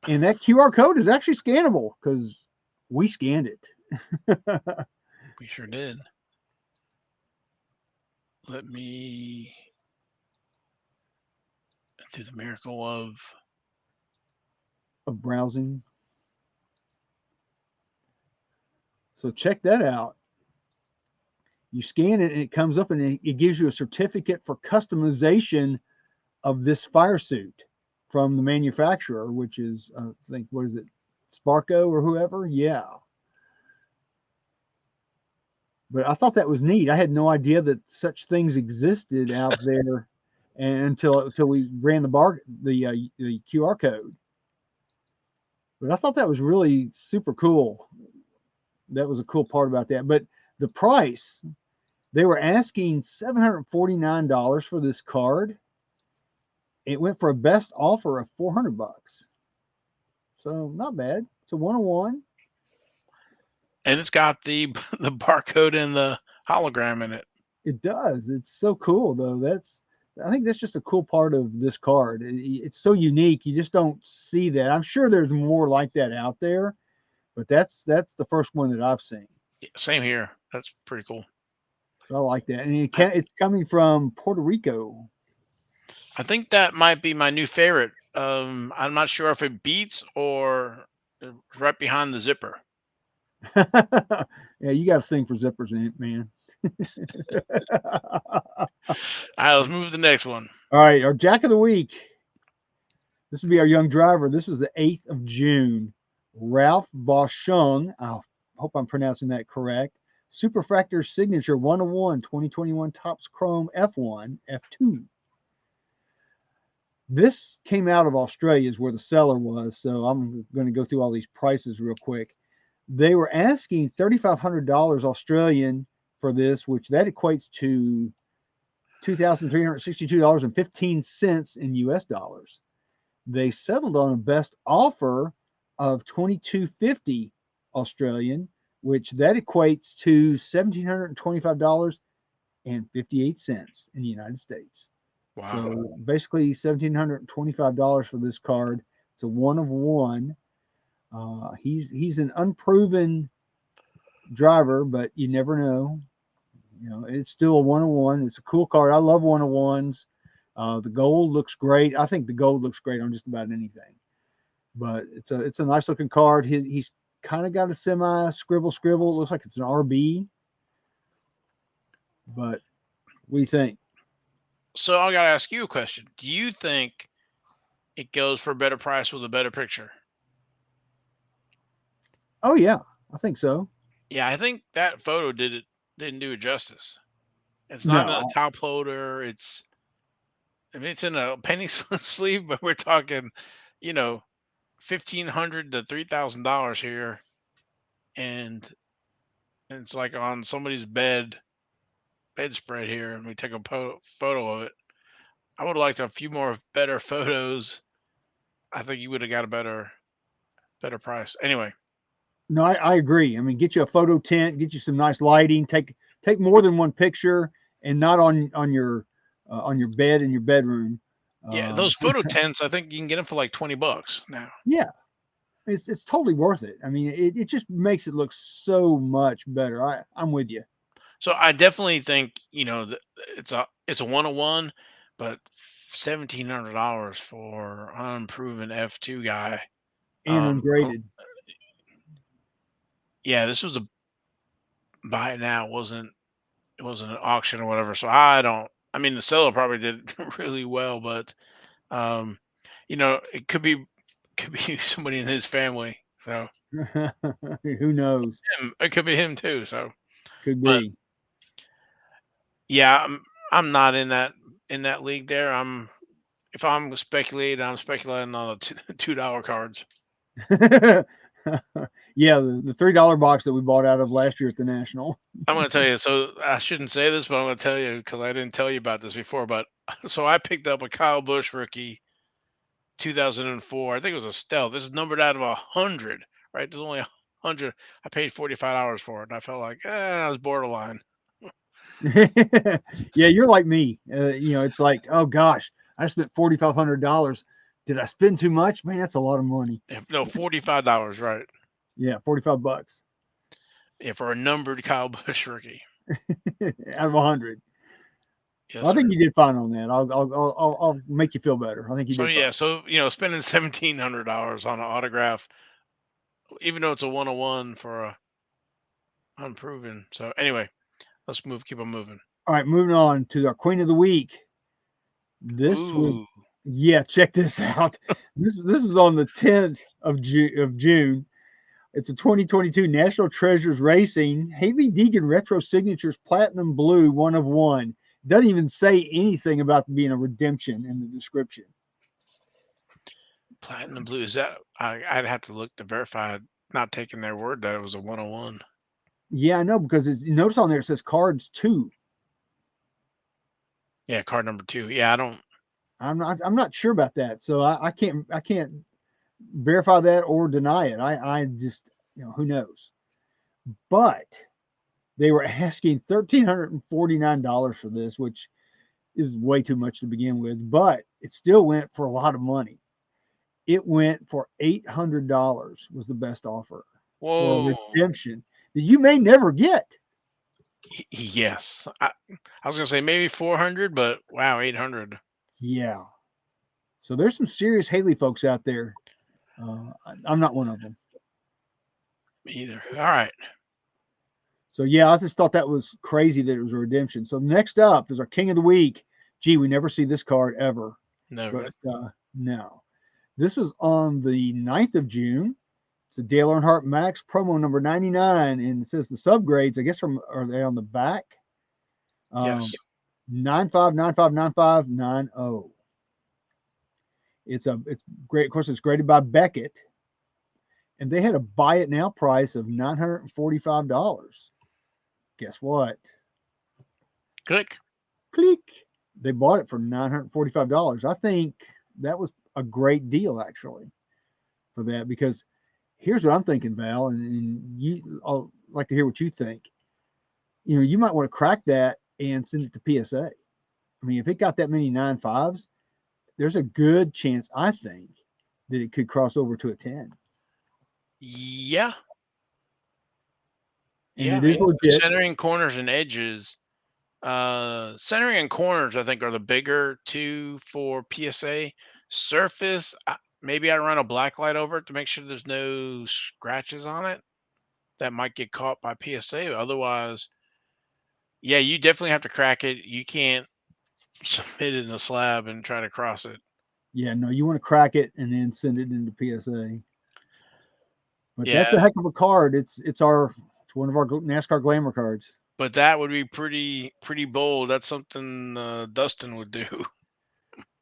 And that QR code is actually scannable because we scanned it. We sure did. Let me do the miracle of. Of browsing. So check that out. You scan it and it comes up and it gives you a certificate for customization of this fire suit from the manufacturer, which is, I think, what is it, Sparko or whoever? Yeah. But I thought that was neat. I had no idea that such things existed out there, and until we ran the QR code. But I thought that was really super cool. That was a cool part about that. But the price, they were asking $749 for this card. It went for a best offer of $400. So not bad. It's a 101. And it's got the the barcode and the hologram in it. It does. It's so cool though. I think that's just a cool part of this card. It's so unique. You just don't see that. I'm sure there's more like that out there, but that's the first one that I've seen. Yeah, same here. That's pretty cool. So I like that. And I, it's coming from Puerto Rico. I think that might be my new favorite. I'm not sure if it beats or right behind the zipper. Yeah, you got a thing for zippers, man. All right, let's move to the next one. All right, our Jack of the Week. This will be our young driver. This was the 8th of June. Ralph Boschung. I hope I'm pronouncing that correct. Superfractor Signature 101 2021 Topps Chrome F1, F2. This came out of Australia, is where the seller was. So I'm going to go through all these prices real quick. They were asking $3,500 Australian for this, which that equates to $2,362.15 in US dollars. They settled on a best offer of 2250 Australian, which that equates to $1,725.58 in the United States. Wow. So basically $1,725 for this card. It's a one of one. He's an unproven driver, but you never know. You know, it's still a one of one. It's a cool card. I love one of ones. The gold looks great. I think the gold looks great on just about anything. But it's a nice looking card. He's kind of got a semi scribble. It looks like it's an RB. But what do you think? So I got to ask you a question. Do you think it goes for a better price with a better picture? Oh yeah, I think so. Yeah, I think that photo didn't do it justice. It's not in a No, top loader. I mean it's in a penny sleeve, but we're talking, you know, $1,500 to $3,000 here, and it's like on somebody's bedspread here, and we take a photo of it. I would have liked a few more better photos. I think you would have got a better price. Anyway, no, I agree. I mean, get you a photo tent, get you some nice lighting. Take more than one picture, and not on your bed in your bedroom. yeah, Um, those photo tents, I think you can get them for like $20 now. yeah, it's totally worth it. I mean, it just makes it look so much better. I'm with you. So I definitely think it's a 101, but $1,700 for unproven F2 guy. And Who, ungraded. yeah, this was a buy it now. It wasn't an auction or whatever. So I don't. I mean, the seller probably did really well, but um, it could be somebody in his family. So Who knows? it could be him too. So, Could but be. yeah, I'm not in that league there. If I'm speculating on the $2 cards. Yeah, the $3 box that we bought out of last year at the National. I'm going to tell you. So I shouldn't say this, but I'm going to tell you because I didn't tell you about this before. But so I picked up a Kyle Busch rookie 2004. I think it was a stealth. This is numbered out of 100, right? There's only 100. I paid $45 for it, and I felt like, I was borderline. Yeah, you're like me. It's like, oh gosh, I spent $4,500. Did I spend too much? Man, that's a lot of money. No, $45, right? Yeah, $45 Yeah, for a numbered Kyle Busch rookie. out of 100. Yes, I sir. think you did fine on that. I'll make you feel better. I think you So did fine. yeah, so spending $1,700 on an autograph, even though it's a 101 for a unproven. So anyway, let's keep on moving. All right, moving on to our Queen of the Week. This was, Ooh, yeah, check this out. This is on the 10th of June. It's a 2022 National Treasures Racing Haley Deegan Retro Signatures Platinum Blue 1 of 1. Doesn't even say anything about being a redemption in the description. platinum blue. Is that? I'd have to look to verify. Not taking their word that it was a 101. Yeah, I know because notice on there it says cards 2. Yeah, card number 2. Yeah, I don't. I'm not sure about that, so I can't verify that or deny it. I just who knows. But they were asking $1,349 for this, which is way too much to begin with. But it still went for a lot of money. It went for $800 was the best offer for a Whoa. redemption that you may never get. Yes, I was gonna say maybe 400, but wow, 800. Yeah. So there's some serious Haley folks out there. I'm not one of them. Me either. All right, So yeah, I just thought that was crazy that it was a redemption. So next up is our King of the Week. Gee, we never see this card ever, never. but no. This was on the 9th of June. It's a Dale Earnhardt Max promo number 99, and it says the subgrades. I guess are they on the back? Um, Yes. 95959590. It's great. Of course, it's graded by Beckett, and they had a buy it now price of $945. Guess what? Click. Click. They bought it for $945. I think that was a great deal actually for that because here's what I'm thinking, Val, and I'll like to hear what you think. You might want to crack that and send it to PSA. I mean, if it got that many 9.5s, there's a good chance I think that it could cross over to a 10. Yeah. And Yeah. I it is mean, legit. centering corners and edges. Centering and corners, I think, are the bigger two for PSA. Surface, maybe I run a black light over it to make sure there's no scratches on it that might get caught by PSA. Otherwise, yeah, you definitely have to crack it. You can't submit it in a slab and try to cross it. Yeah, no, you want to crack it and then send it into PSA. But that's Yeah, a heck of a card. It's one of our NASCAR glamour cards. but that would be pretty bold. That's something Dustin would do.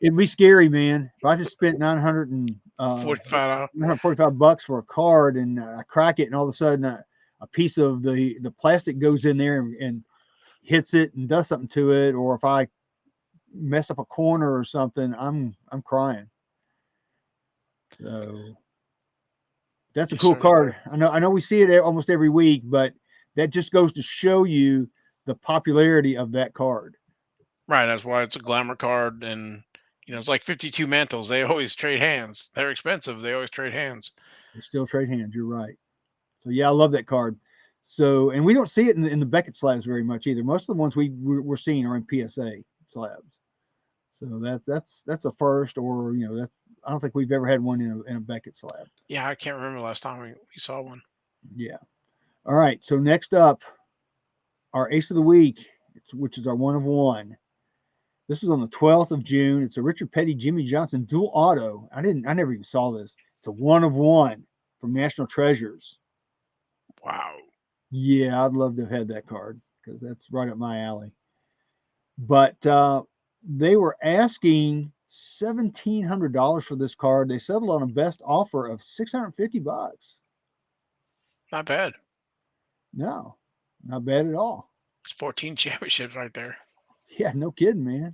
It'd be scary, man. If I just spent 900 and 45. 945 bucks for a card and I crack it and all of a sudden a piece of the plastic goes in there and hits it and does something to it, or if I mess up a corner or something, I'm crying. So that's a Yes, cool sir. card. I know we see it almost every week, but that just goes to show you the popularity of that card. Right. That's why it's a glamour card, and it's like 52 mantles. They always trade hands. They're expensive. They always trade hands. They still trade hands. You're right. So yeah, I love that card. So and we don't see it in the Beckett slabs very much either. Most of the ones we're seeing are in PSA slabs. So that's a first, or that's I don't think we've ever had one in a Beckett slab. Yeah, I can't remember the last time we saw one. Yeah. All right. So next up, our Ace of the Week, which is our 1 of 1. This is on the 12th of June. It's a Richard Petty, Jimmy Johnson dual auto. I never even saw this. It's a 1 of 1 from National Treasures. Wow. Yeah, I'd love to have had that card because that's right up my alley. But they were asking $1,700 for this card. They settled on a best offer of $650. Not bad. No, not bad at all. It's 14 championships right there. Yeah, no kidding, man.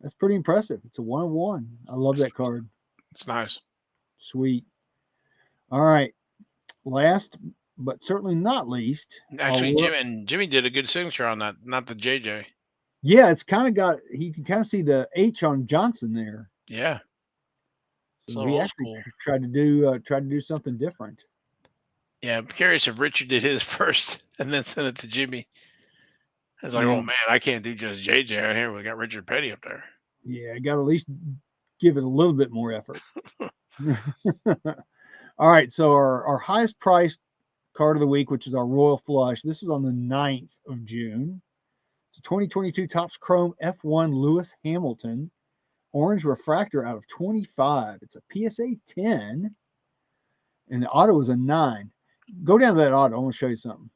That's pretty impressive. It's a 1-of-1. I love It's, that card. it's nice. Sweet. All right. Last but certainly not least, our Actually, Jimmy did a good signature on that, not the JJ. yeah, it's kind of got you can kind of see the H on Johnson there. Yeah, it's a So little he old actually school. tried to do something different. Yeah, I'm curious if Richard did his first and then sent it to Jimmy. It's like, oh Yeah, man, I can't do just JJ out here. We got Richard Petty up there. yeah, got to at least give it a little bit more effort. All right, so our highest priced card of the week, which is our Royal Flush. This is on the 9th of June. It's a 2022 Topps Chrome F1 Lewis Hamilton orange refractor out of 25. It's a PSA 10, and the auto is a 9. Go down to that auto. I want to show you something.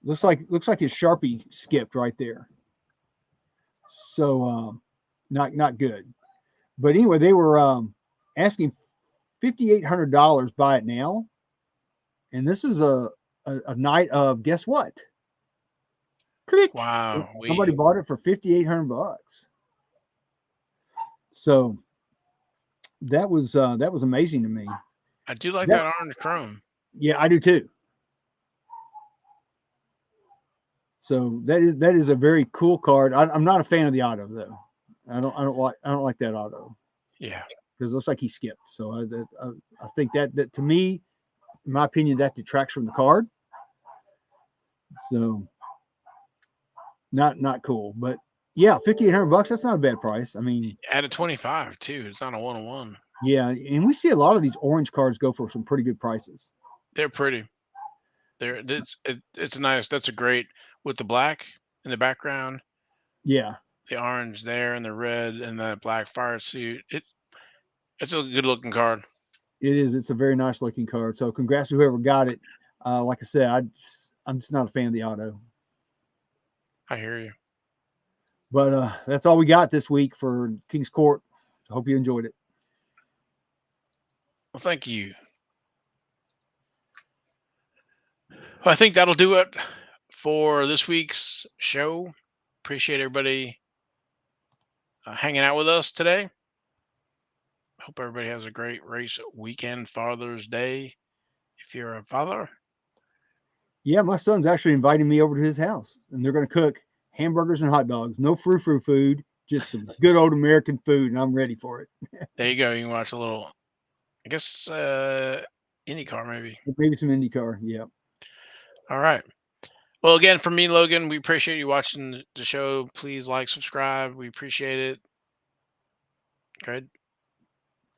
Looks like his Sharpie skipped right there. So not good. But anyway, they were asking $5,800 buy it now, and this is a night of guess what? Click. Wow, Somebody bought it for $5,800. So that was amazing to me. I do like That that orange chrome. yeah, I do too. So that is a very cool card. I'm not a fan of the auto though. I don't like that auto Yeah, because it looks like he skipped. So I think that to me, in my opinion, that detracts from the card. So not cool. But yeah, $5,800. That's not a bad price. I mean, at a 25 too. It's not a 1-on-1. yeah, and we see a lot of these orange cards go for some pretty good prices. They're pretty. It's nice. That's a great with the black in the background, Yeah, the orange there, and the red, and the black fire suit. It's a good looking card. it is. It's a very nice looking card. So congrats to whoever got it. Like I said, I'm just not a fan of the auto. I hear you. But that's all we got this week for King's Court. I hope you enjoyed it. Well, thank you. Well, I think that'll do it for this week's show. Appreciate everybody hanging out with us today. Hope everybody has a great race weekend, Father's Day. If you're a father, Yeah, my son's actually inviting me over to his house, and they're going to cook hamburgers and hot dogs. No frou-frou food, just some good old American food, and I'm ready for it. there you go. You can watch a little, I guess, IndyCar maybe. Maybe some IndyCar. Yeah. All right. Well, again, from me, Logan, we appreciate you watching the show. Please like, subscribe. We appreciate it. Good.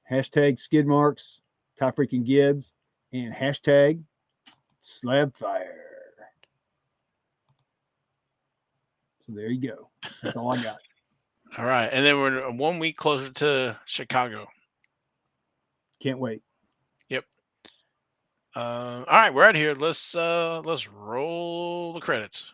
Hashtag skid marks, Ty freaking Gibbs, and hashtag slab fire. So there you go. That's all I got. All right. And then we're 1 week closer to Chicago. Can't wait. Yep. All right, we're out of here. Let's roll the credits.